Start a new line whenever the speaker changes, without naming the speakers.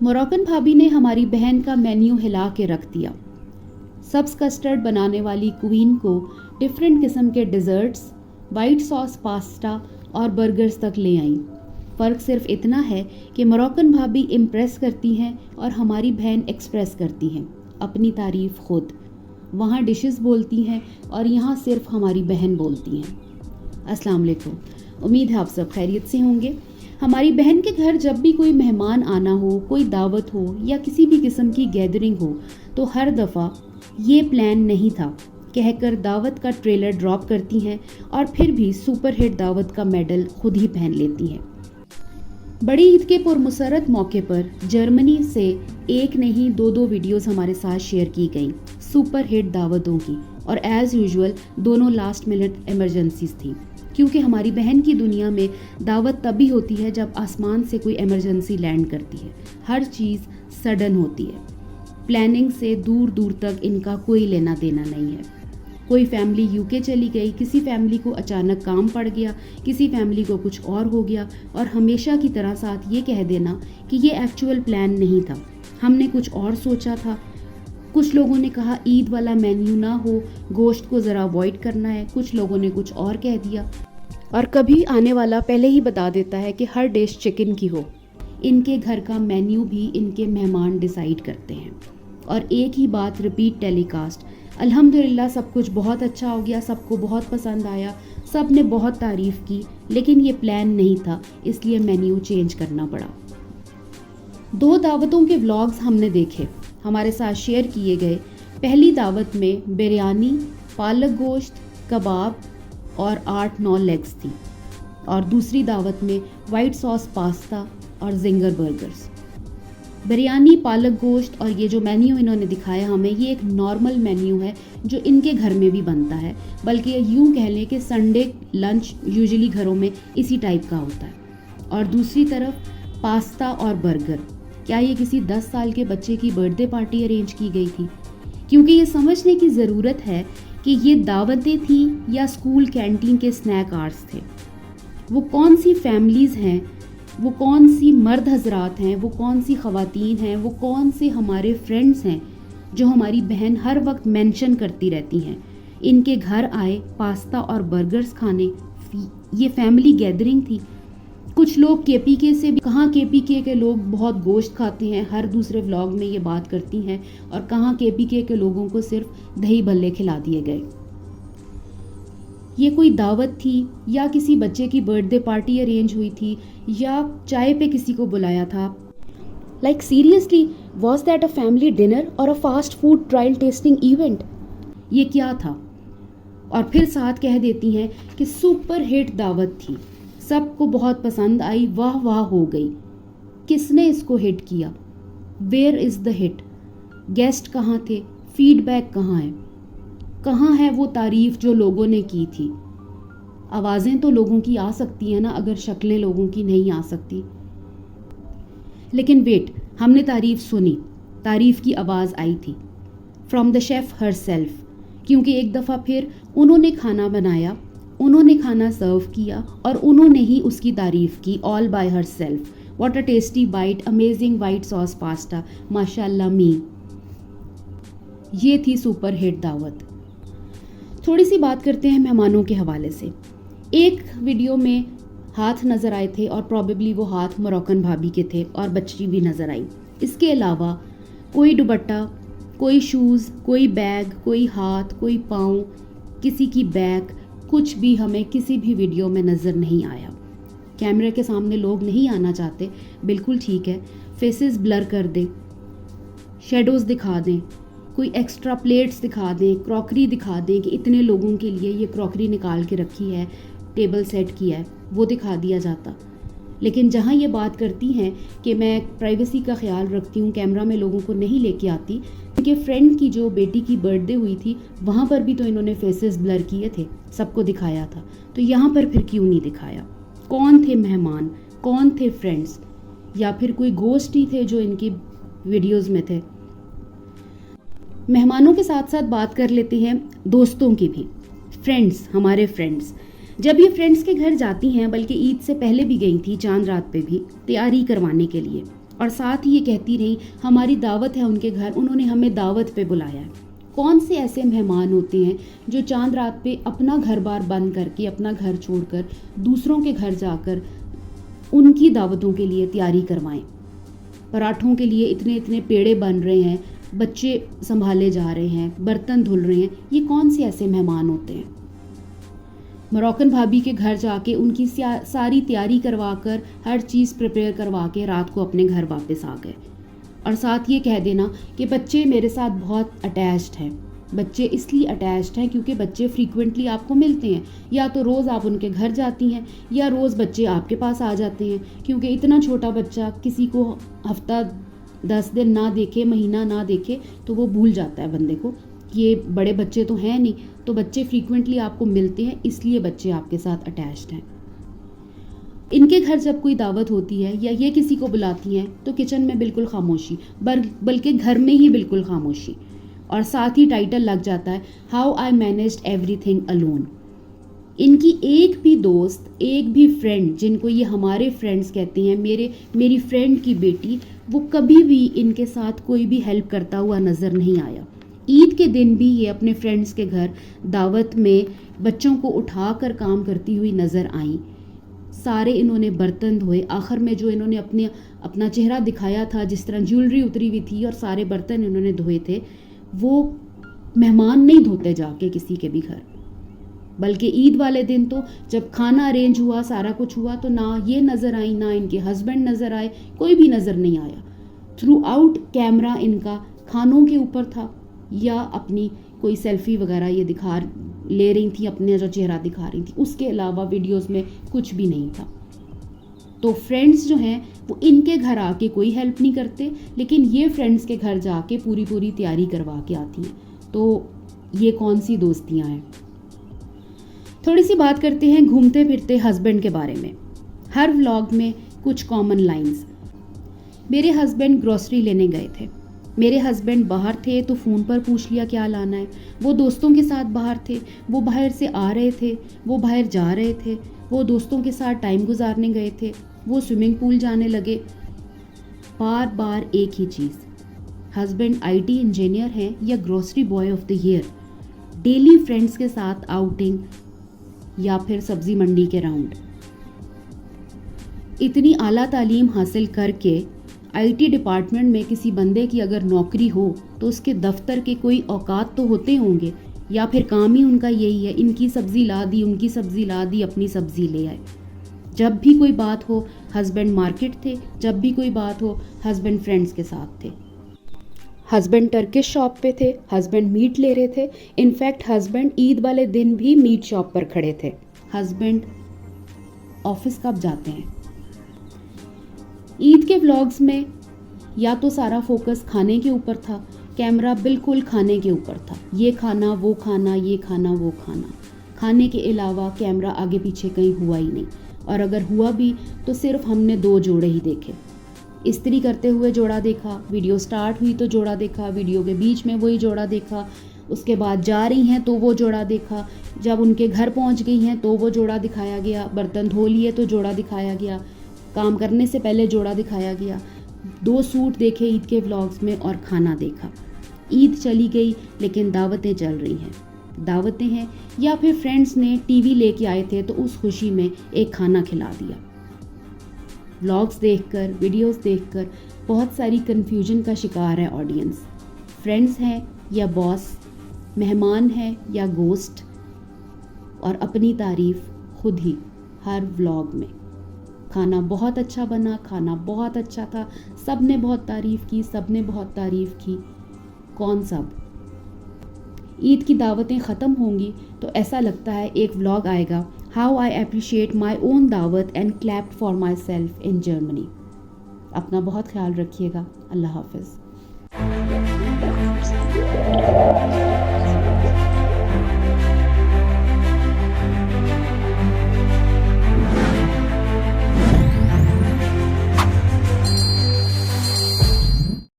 Moroccan भाभी ने हमारी बहन का मेन्यू हिला के रख दिया। सब्ज़ कस्टर्ड बनाने वाली क्वीन को डिफरेंट किस्म के डिज़र्ट्स, वाइट सॉस पास्ता और बर्गर्स तक ले आईं। फ़र्क सिर्फ इतना है कि मोरक्कन भाभी इम्प्रेस करती हैं और हमारी बहन एक्सप्रेस करती हैं अपनी तारीफ़ खुद। वहाँ डिशेस बोलती हैं और यहाँ सिर्फ हमारी बहन बोलती हैं। अस्सलाम वालेकुम, उम्मीद है आप सब खैरियत से होंगे। हमारी बहन के घर जब भी कोई मेहमान आना हो, कोई दावत हो या किसी भी किस्म की गैदरिंग हो तो हर दफ़ा ये प्लान नहीं था कहकर दावत का ट्रेलर ड्रॉप करती हैं और फिर भी सुपर हिट दावत का मेडल खुद ही पहन लेती हैं। बड़ी ईद के पुरमसरत मौके पर जर्मनी से एक नहीं दो वीडियोस हमारे साथ शेयर की गई सुपर हिट दावतों की, और एज़ यूजुअल दोनों लास्ट मिनट इमरजेंसीज थी, क्योंकि हमारी बहन की दुनिया में दावत तभी होती है जब आसमान से कोई इमरजेंसी लैंड करती है। हर चीज़ सडन होती है, प्लानिंग से दूर दूर तक इनका कोई लेना देना नहीं है। कोई फैमिली यूके चली गई, किसी फैमिली को अचानक काम पड़ गया, किसी फैमिली को कुछ और हो गया, और हमेशा की तरह साथ ये कह देना कि ये एक्चुअल प्लान नहीं था, हमने कुछ और सोचा था। कुछ लोगों ने कहा ईद वाला मेन्यू ना हो, गोश्त को ज़रा अवॉइड करना है, कुछ लोगों ने कुछ और कह दिया, और कभी आने वाला पहले ही बता देता है कि हर डिश चिकन की हो। इनके घर का मेन्यू भी इनके मेहमान डिसाइड करते हैं, और एक ही बात रिपीट टेलीकास्ट। अल्हम्दुलिल्लाह सब कुछ बहुत अच्छा हो गया, सबको बहुत पसंद आया, सब ने बहुत तारीफ़ की, लेकिन ये प्लान नहीं था, इसलिए मेन्यू चेंज करना पड़ा। 2 दावतों के व्लॉग्स हमने देखे, हमारे साथ शेयर किए गए। पहली दावत में बिरयानी, पालक गोश्त, कबाब और 8-9 लेग्स थी, और दूसरी दावत में वाइट सॉस पास्ता और जिंगर बर्गर्स। बिरयानी, पालक गोश्त और ये जो मेन्यू इन्होंने दिखाया हमें, ये एक नॉर्मल मेन्यू है जो इनके घर में भी बनता है, बल्कि यूँ कह लें कि संडे लंच यूजुअली घरों में इसी टाइप का होता है। और दूसरी तरफ पास्ता और बर्गर। क्या ये किसी 10 साल के बच्चे की बर्थडे पार्टी अरेंज की गई थी? क्योंकि ये समझने की ज़रूरत है कि ये दावतें थीं या स्कूल कैंटीन के स्नैक आवर्स थे। वो कौन सी फैमिलीज़ हैं, वो कौन सी मर्द हजरात हैं, वो कौन सी ख़वातीन हैं, वो कौन से हमारे फ्रेंड्स हैं जो हमारी बहन हर वक्त मेंशन करती रहती हैं। इनके घर आए पास्ता और बर्गर्स खाने, ये फैमिली गैदरिंग थी। कुछ लोग केपीके से भी, कहाँ केपीके के लोग बहुत गोश्त खाते हैं, हर दूसरे व्लॉग में ये बात करती हैं, और कहाँ केपीके के लोगों को सिर्फ दही भल्ले खिला दिए गए। ये कोई दावत थी या किसी बच्चे की बर्थडे पार्टी अरेंज हुई थी या चाय पे किसी को बुलाया था? Like seriously, was that a family dinner और a fast food trial testing event? ये क्या था? और फिर साथ कह देती हैं कि सुपर हिट दावत थी, सबको बहुत पसंद आई, वाह वाह हो गई। किसने इसको हिट किया? Where is the hit? Guest कहाँ थे? फीडबैक कहाँ है? कहाँ है वो तारीफ़ जो लोगों ने की थी? आवाज़ें तो लोगों की आ सकती हैं ना, अगर शक्लें लोगों की नहीं आ सकती। लेकिन वेट, हमने तारीफ़ सुनी, तारीफ़ की आवाज़ आई थी फ्रॉम द शेफ़ हरसेल्फ, क्योंकि एक दफ़ा फिर उन्होंने खाना बनाया, उन्होंने खाना सर्व किया और उन्होंने ही उसकी तारीफ़ की all by herself. What a tasty bite, amazing white sauce pasta, माशाल्लाह मी। ये थी सुपर हिट दावत। थोड़ी सी बात करते हैं मेहमानों के हवाले से। एक वीडियो में हाथ नज़र आए थे और प्रॉबेबली वो हाथ मोरक्कन भाभी के थे और बच्ची भी नज़र आई। इसके अलावा कोई दुपट्टा, कोई शूज़, कोई बैग, कोई हाथ, कोई पाँव, किसी की बैक, कुछ भी हमें किसी भी वीडियो में नज़र नहीं आया। कैमरे के सामने लोग नहीं आना चाहते, बिल्कुल ठीक है, फेसेस ब्लर कर दें, शेडोज़ दिखा दें, कोई एक्स्ट्रा प्लेट्स दिखा दें, क्रॉकरी दिखा दें कि इतने लोगों के लिए ये क्रॉकरी निकाल के रखी है, टेबल सेट किया है, वो दिखा दिया जाता। लेकिन जहाँ ये बात करती हैं कि मैं प्राइवेसी का ख्याल रखती हूँ, कैमरा में लोगों को नहीं लेके आती, उनके फ्रेंड की जो बेटी की बर्थडे हुई थी वहाँ पर भी तो इन्होंने फेसेस ब्लर किए थे, सबको दिखाया था, तो यहाँ पर फिर क्यों नहीं दिखाया? कौन थे मेहमान, कौन थे फ्रेंड्स, या फिर कोई गोस्ट ही थे जो इनकी वीडियोज़ में थे? मेहमानों के साथ साथ बात कर लेते हैं दोस्तों की भी। फ्रेंड्स, हमारे फ्रेंड्स, जब ये फ्रेंड्स के घर जाती हैं, बल्कि ईद से पहले भी गई थी, चांद रात पे भी तैयारी करवाने के लिए, और साथ ही ये कहती रही हमारी दावत है उनके घर, उन्होंने हमें दावत पे बुलाया है। कौन से ऐसे मेहमान होते हैं जो चांद रात पे अपना घर बार बंद करके, अपना घर छोड़कर दूसरों के घर जाकर उनकी दावतों के लिए तैयारी करवाएं। पराठों के लिए इतने इतने पेड़े बन रहे हैं, बच्चे संभाले जा रहे हैं, बर्तन धुल रहे हैं, ये कौन से ऐसे मेहमान होते हैं। मोरक्कन भाभी के घर जाके उनकी सारी तैयारी करवाकर, हर चीज़ प्रिपेयर करवा के रात को अपने घर वापस आ गए। और साथ ये कह देना कि बच्चे मेरे साथ बहुत अटैच्ड हैं। बच्चे इसलिए अटैच्ड हैं क्योंकि बच्चे फ्रीक्वेंटली आपको मिलते हैं, या तो रोज़ आप उनके घर जाती हैं या रोज़ बच्चे आपके पास आ जाते हैं, क्योंकि इतना छोटा बच्चा किसी को हफ्ता 10 दिन ना देखे, महीना ना देखे तो वो भूल जाता है बंदे को। ये बड़े बच्चे तो हैं नहीं, तो बच्चे फ्रीक्वेंटली आपको मिलते हैं, इसलिए बच्चे आपके साथ अटैच्ड हैं। इनके घर जब कोई दावत होती है या ये किसी को बुलाती हैं तो किचन में बिल्कुल खामोशी, बल्कि घर में ही बिल्कुल खामोशी, और साथ ही टाइटल लग जाता है how I managed everything alone. इनकी एक भी दोस्त, एक भी फ्रेंड, जिनको ये हमारे फ्रेंड्स कहते हैं, मेरी फ्रेंड की बेटी, वो कभी भी इनके साथ कोई भी हेल्प करता हुआ नज़र नहीं आया। ईद के दिन भी ये अपने फ्रेंड्स के घर दावत में बच्चों को उठाकर काम करती हुई नज़र आई। सारे इन्होंने बर्तन धोए, आखिर में जो इन्होंने अपना चेहरा दिखाया था, जिस तरह ज्वेलरी उतरी हुई थी और सारे बर्तन इन्होंने धोए थे, वो मेहमान नहीं धोते जाके किसी के भी घर। बल्कि ईद वाले दिन तो जब खाना अरेंज हुआ, सारा कुछ हुआ, तो ना ये नज़र आई, ना इनके हस्बैंड नज़र आए, कोई भी नज़र नहीं आया। थ्रू आउट कैमरा इनका खानों के ऊपर था या अपनी कोई सेल्फी वगैरह ये ले रही थी, अपने जो चेहरा दिखा रही थी, उसके अलावा वीडियोस में कुछ भी नहीं था। तो फ्रेंड्स जो हैं वो इनके घर आके कोई हेल्प नहीं करते, लेकिन ये फ्रेंड्स के घर जाके पूरी तैयारी करवा के आती हैं। तो ये कौन सी दोस्तियां हैं। थोड़ी सी बात करते हैं घूमते फिरते हस्बैंड के बारे में। हर व्लॉग में कुछ कॉमन लाइंस। मेरे हस्बैंड ग्रोसरी लेने गए थे। मेरे हस्बैंड बाहर थे तो फ़ोन पर पूछ लिया क्या लाना है। वो दोस्तों के साथ बाहर थे, वो बाहर से आ रहे थे, वो बाहर जा रहे थे, वो दोस्तों के साथ टाइम गुजारने गए थे, वो स्विमिंग पूल जाने लगे। बार बार एक ही चीज़, हस्बैंड आईटी इंजीनियर हैं या grocery boy of the year, daily friends के साथ आउटिंग या फिर सब्जी मंडी के राउंड। इतनी आला तालीम हासिल करके आईटी डिपार्टमेंट में किसी बंदे की अगर नौकरी हो तो उसके दफ्तर के कोई औकात तो होते होंगे, या फिर काम ही उनका यही है, इनकी सब्ज़ी ला दी, उनकी सब्ज़ी ला दी, अपनी सब्ज़ी ले आए। जब भी कोई बात हो हस्बैंड मार्केट थे, जब भी कोई बात हो हस्बैंड फ्रेंड्स के साथ थे। हस्बैंड टर्किश शॉप पे थे, हस्बैंड मीट ले रहे थे। इनफैक्ट हस्बैंड ईद वाले दिन भी मीट शॉप पर खड़े थे। हस्बैंड ऑफिस कब जाते हैं। ईद के व्लॉग्स में या तो सारा फोकस खाने के ऊपर था, कैमरा बिल्कुल खाने के ऊपर था, ये खाना वो खाना, ये खाना वो खाना। खाने के अलावा कैमरा आगे पीछे कहीं हुआ ही नहीं, और अगर हुआ भी तो सिर्फ हमने 2 जोड़े ही देखे। इस्त्री करते हुए जोड़ा देखा, वीडियो स्टार्ट हुई तो जोड़ा देखा, वीडियो के बीच में वही जोड़ा देखा, उसके बाद जा रही हैं तो वो जोड़ा देखा, जब उनके घर पहुंच गई हैं तो वो जोड़ा दिखाया गया, बर्तन धो लिए तो जोड़ा दिखाया गया, काम करने से पहले जोड़ा दिखाया गया। 2 सूट देखे ईद के व्लॉग्स में और खाना देखा। ईद चली गई लेकिन दावतें चल रही हैं। दावतें हैं या फिर फ्रेंड्स ने टीवी लेके आए थे तो उस खुशी में एक खाना खिला दिया। व्लॉग्स देखकर, वीडियोस देखकर बहुत सारी कन्फ्यूजन का शिकार है ऑडियंस। फ्रेंड्स हैं या बॉस, मेहमान हैं या गोस्ट, और अपनी तारीफ खुद ही हर व्लॉग में। खाना बहुत अच्छा बना, खाना बहुत अच्छा था, सब ने बहुत तारीफ़ की, सब ने बहुत तारीफ़ की। कौन सब। ईद की दावतें ख़त्म होंगी तो ऐसा लगता है एक व्लॉग आएगा, how I appreciate my own दावत and clapped for my self in Germany. अपना बहुत ख्याल रखिएगा। अल्लाह हाफिज़।